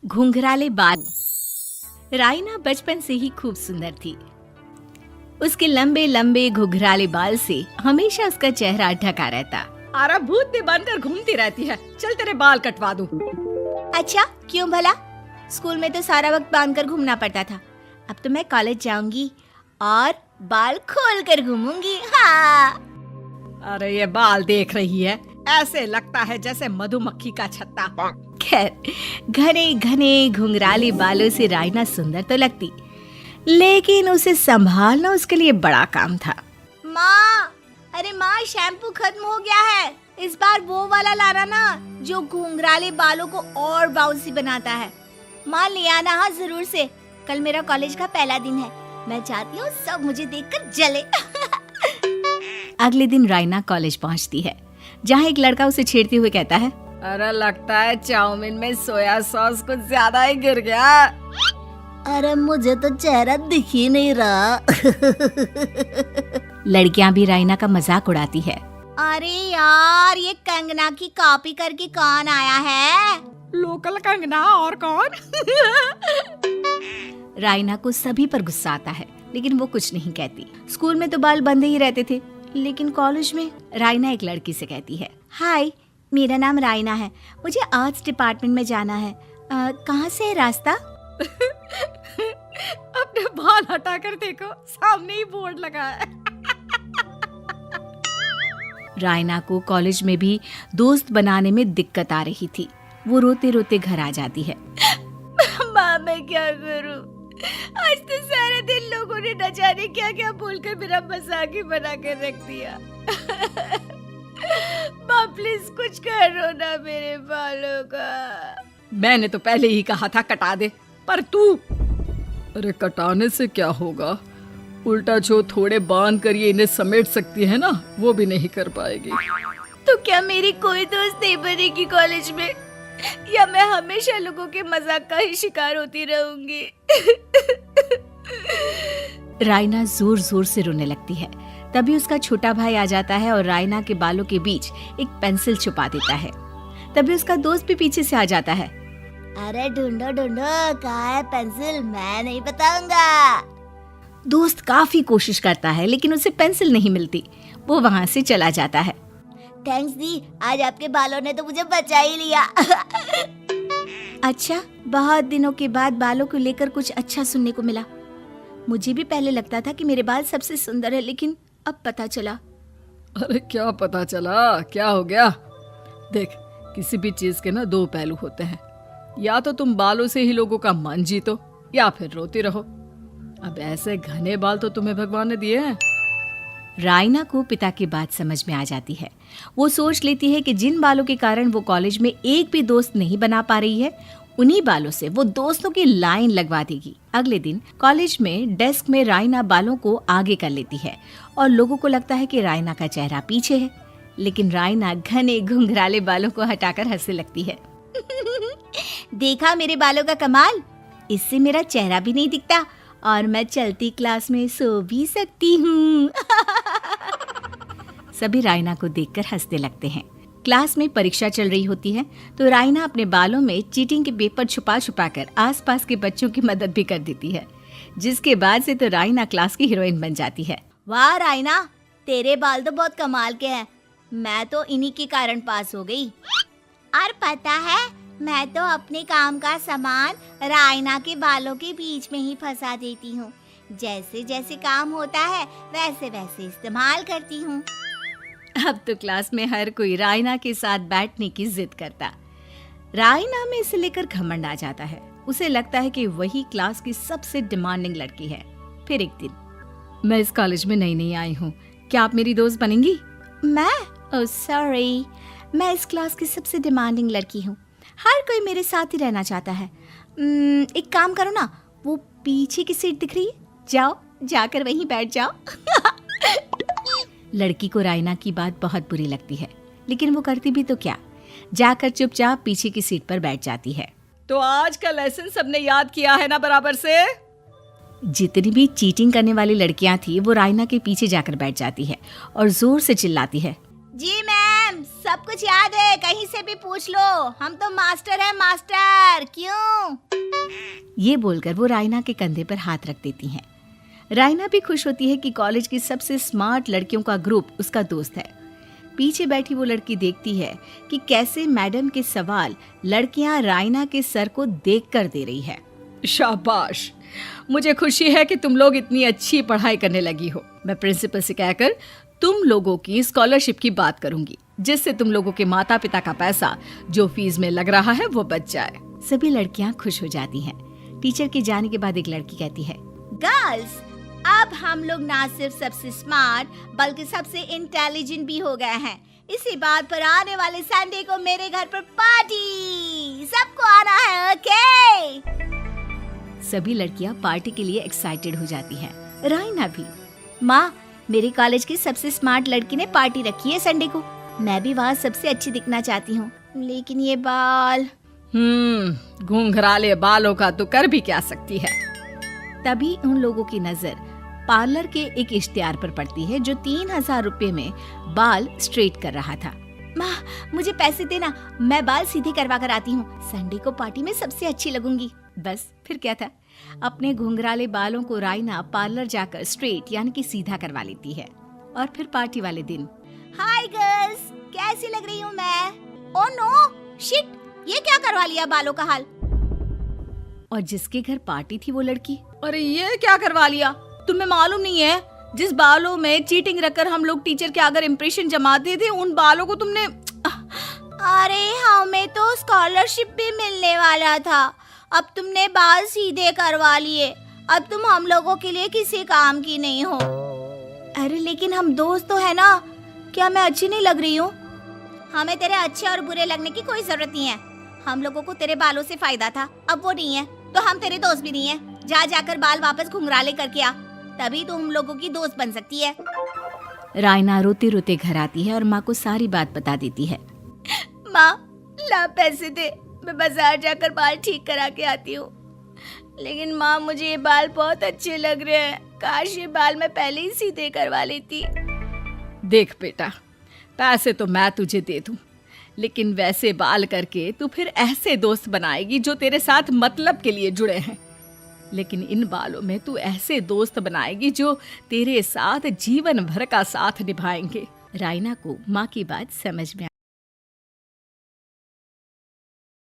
घुंघराले बाल। राइना बचपन से ही खूब सुंदर थी। उसके लंबे लंबे घुंघराले बाल से हमेशा उसका चेहरा ढका रहता। अरे भूतनी बनकर घूमती रहती है, चल तेरे बाल कटवा दूं। अच्छा, क्यों भला? स्कूल में तो सारा वक्त बांधकर घूमना पड़ता था। अब तो मैं कॉलेज जाऊंगी और बाल खोल कर घूमूंगी। हाँ। अरे ये बाल देख रही है, ऐसे लगता है जैसे मधुमक्खी का छत्ता। खैर, घने घने घुंघराले बालों से राइना सुंदर तो लगती, लेकिन उसे संभालना उसके लिए बड़ा काम था। माँ, अरे माँ, शैम्पू खत्म हो गया है। इस बार वो वाला लाना ना, जो घुंघराले बालों को और बाउंसी बनाता है। माँ, ले आना हाँ जरूर से। कल मेरा कॉलेज का पहला दिन है। मैं चाहती हूँ सब मुझे देखकर जले। अगले दिन राइना कॉलेज पहुँचती है, जहाँ एक लड़का उसे छेड़ते हुए कहता है, अरे लगता है चाउमीन में सोया सॉस कुछ ज्यादा ही गिर गया। अरे मुझे तो चेहरा दिख ही नहीं रहा। लड़कियां भी राइना का मजाक उड़ाती है। अरे यार, ये कंगना की कॉपी करके कौन आया है? लोकल कंगना और कौन? राइना को सभी पर गुस्सा आता है, लेकिन वो कुछ नहीं कहती। स्कूल में तो बाल बंधे ही रहते थे, लेकिन कॉलेज में राइना एक लड़की से कहती है, हाय, मेरा नाम राइना है, मुझे आर्ट्स डिपार्टमेंट में जाना है। कहाँ से है रास्ता? अपने बाल हटाकर देखो, सामने ही बोर्ड लगा है। राइना को कॉलेज में भी दोस्त बनाने में दिक्कत आ रही थी। वो रोते रोते घर आ जाती है। माँ, मैं क्या करूं? आज तो सारा दिन लोगों ने न जाने क्या क्या बोलकर मेरा मजाक ही बना कर रख दिया। माँ, प्लीज कुछ करो ना मेरे बालों का। मैंने तो पहले ही कहा था कटा दे, पर तू। अरे कटाने से क्या होगा, उल्टा जो थोड़े बांध कर ये इन्हें समेट सकती है ना, वो भी नहीं कर पाएगी। तो क्या मेरी कोई दोस्त नहीं बनेगी कॉलेज में, या मैं हमेशा लोगों के मजाक का ही शिकार होती रहूंगी? राइना जोर जोर से रोने लगती है। तभी उसका छोटा भाई आ जाता है और राइना के बालों के बीच एक पेंसिल छुपा देता है। तभी उसका दोस्त भी पीछे से आ जाता है। अरे ढूंढो ढूंढो, कहाँ है पेंसिल? मैं नहीं बताऊंगा। दोस्त काफी कोशिश करता है, लेकिन उसे पेंसिल नहीं मिलती। वो वहाँ से चला जाता है। थैंक्स दी, आज आपके बालों ने तो मुझे बचा ही लिया। अच्छा, बहुत दिनों के बाद बालों को लेकर कुछ अच्छा सुनने को मिला। मुझे भी पहले लगता था कि मेरे बाल सबसे सुंदर है, लेकिन अब पता चला। अरे क्या पता चला, क्या हो गया? देख, किसी भी चीज के ना दो पहलू होते हैं। या तो तुम बालों से ही लोगों का मन जीतो, या फिर रोते रहो। अब ऐसे घने बाल तो तुम्हें भगवान ने दिए हैं। राइना को पिता की बात समझ में आ जाती है। वो सोच लेती है कि जिन बालों के कारण वो कॉलेज में एक भी दोस्त नहीं बना पा रही है, उन्हीं बालों से वो दोस्तों की लाइन लगवा देगी। अगले दिन कॉलेज में डेस्क में राइना बालों को आगे कर लेती है और लोगों को लगता है कि राइना का चेहरा पीछे है, लेकिन राइना घने घुंघराले बालों को हटाकर हंसने लगती है। देखा मेरे बालों का कमाल? इससे मेरा चेहरा भी नहीं दिखता और मैं चलती क्लास में सो भी सकती हूँ। सभी राइना को देखकर हंसने लगते हैं। क्लास में परीक्षा चल रही होती है, तो राइना अपने बालों में चीटिंग के पेपर छुपा छुपा कर आसपास के बच्चों की मदद भी कर देती है, जिसके बाद से तो राइना क्लास की हीरोइन बन जाती है। वाह राइना, तेरे बाल तो बहुत कमाल के हैं। मैं तो इन्हीं के कारण पास हो गई। और पता है, मैं तो अपने काम का सामान राइना के बालों के बीच में ही फंसा देती हूँ। जैसे जैसे काम होता है वैसे वैसे इस्तेमाल करती हूँ। अब तो क्लास में हर कोई राइना के साथ बैठने की जिद करता। राइना में इसे लेकर घमंड आ जाता है। उसे लगता है कि वही क्लास की सबसे डिमांडिंग लड़की है। फिर एक दिन, मैं इस कॉलेज में नई नई आई हूँ, क्या आप मेरी दोस्त बनेंगी? मैं? ओह सॉरी, मैं इस क्लास की सबसे डिमांडिंग लड़की हूँ। हर कोई मेरे साथ ही रहना चाहता है। एक काम करो ना, वो पीछे की सीट दिख रही है, जाओ जाकर वहीं बैठ जाओ। लड़की को राइना की बात बहुत बुरी लगती है, लेकिन वो करती भी तो क्या, जाकर चुपचाप पीछे की सीट पर बैठ जाती है। तो आज का लेसन सबने याद किया है ना बराबर से? जितनी भी चीटिंग करने वाली लड़कियां थी, वो राइना के पीछे जाकर बैठ जाती है और जोर से चिल्लाती है, जी मैम, सब कुछ याद है, कहीं से भी पूछ लो, हम तो मास्टर हैं मास्टर। क्यों? ये बोलकर वो रायना के कंधे पर हाथ रख देती हैं। रायना भी खुश होती है कि कॉलेज की सबसे स्मार्ट लड़कियों का ग्रुप उसका दोस्त है। पीछे बैठी वो लड़की देखती है कि कैसे मैडम के सवाल लड़कियां रायना के सर को देखकर दे रही है। शाबाश, मुझे खुशी है कि तुम लोग इतनी अच्छी पढ़ाई करने लगी हो। मैं प्रिंसिपल से कहकर तुम लोगों की स्कॉलरशिप की बात करूंगी, जिससे तुम लोगों के माता पिता का पैसा जो फीस में लग रहा है वो बच जाए। सभी लड़कियां खुश हो जाती हैं। टीचर के जाने के बाद एक लड़की कहती है, गर्ल्स, अब हम लोग ना सिर्फ सबसे स्मार्ट बल्कि सबसे इंटेलिजेंट भी हो गए हैं। इसी बात पर आने वाले संडे को मेरे घर पर पार्टी, सबको आना है, ओके? सभी लड़कियां पार्टी के लिए एक्साइटेड हो जाती हैं। रायना भी। माँ, मेरे कॉलेज की सबसे स्मार्ट लड़की ने पार्टी रखी है संडे को। मैं भी वहाँ सबसे अच्छी दिखना चाहती हूँ, लेकिन ये बाल। घुंघराले बालों का तो कर भी क्या सकती है। तभी उन लोगों की नजर पार्लर के एक इश्तिहार पर पड़ती है जो 3000 रुपए में बाल स्ट्रेट कर रहा था। माँ, मुझे पैसे देना, मैं बाल सीधे करवा कर आती हूँ। संडे को पार्टी में सबसे अच्छी लगूंगी। बस फिर क्या था, अपने घुंघराले बालों को रायना पार्लर जाकर स्ट्रेट यानी कि सीधा करवा लेती है। और फिर पार्टी वाले दिन, हाय गर्ल्स, कैसी लग रही हूँ मैं? ओह नो, शिट, ये क्या करवा लिया बालों का हाल? और जिसके घर पार्टी थी वो लड़की, अरे ये क्या करवा लिया? तुम्हें मालूम नहीं है, जिस बालों में चीटिंग रखकर हम लोग टीचर के अगर इम्प्रेशन जमाते थे, उन बालों को तुमने। अरे हमें तो स्कॉलरशिप भी मिलने वाला था, अब तुमने बाल सीधे करवा लिए। अब तुम हम लोगों के लिए किसी काम की नहीं हो। अरे लेकिन हम दोस्त तो है ना, क्या मैं अच्छी नहीं लग रही हूँ? हमें तेरे अच्छे और बुरे लगने की कोई जरूरत नहीं है। हम लोगों को तेरे बालों से फायदा था, अब वो नहीं है तो हम तेरे दोस्त भी नहीं है। जाकर बाल वापस घुंघराले करके आ, तभी तो हम लोगों की दोस्त बन सकती है। रायना रोते रोते घर आती है और माँ को सारी बात बता देती है। माँ, ला पैसे दे, मैं बाजार जाकर बाल ठीक करा के आती हूँ। लेकिन माँ, मुझे ये बाल बहुत अच्छे लग रहे हैं, काश ये बाल मैं पहले ही सीधे करवा लेती। देख बेटा, पैसे तो मैं तुझे दे दूं, लेकिन वैसे बाल करके तू फिर ऐसे दोस्त बनाएगी जो तेरे साथ मतलब के लिए जुड़े हैं। लेकिन इन बालों में तू ऐसे दोस्त बनाएगी जो तेरे साथ जीवन भर का साथ निभाएंगे। रायना को माँ की बात समझ में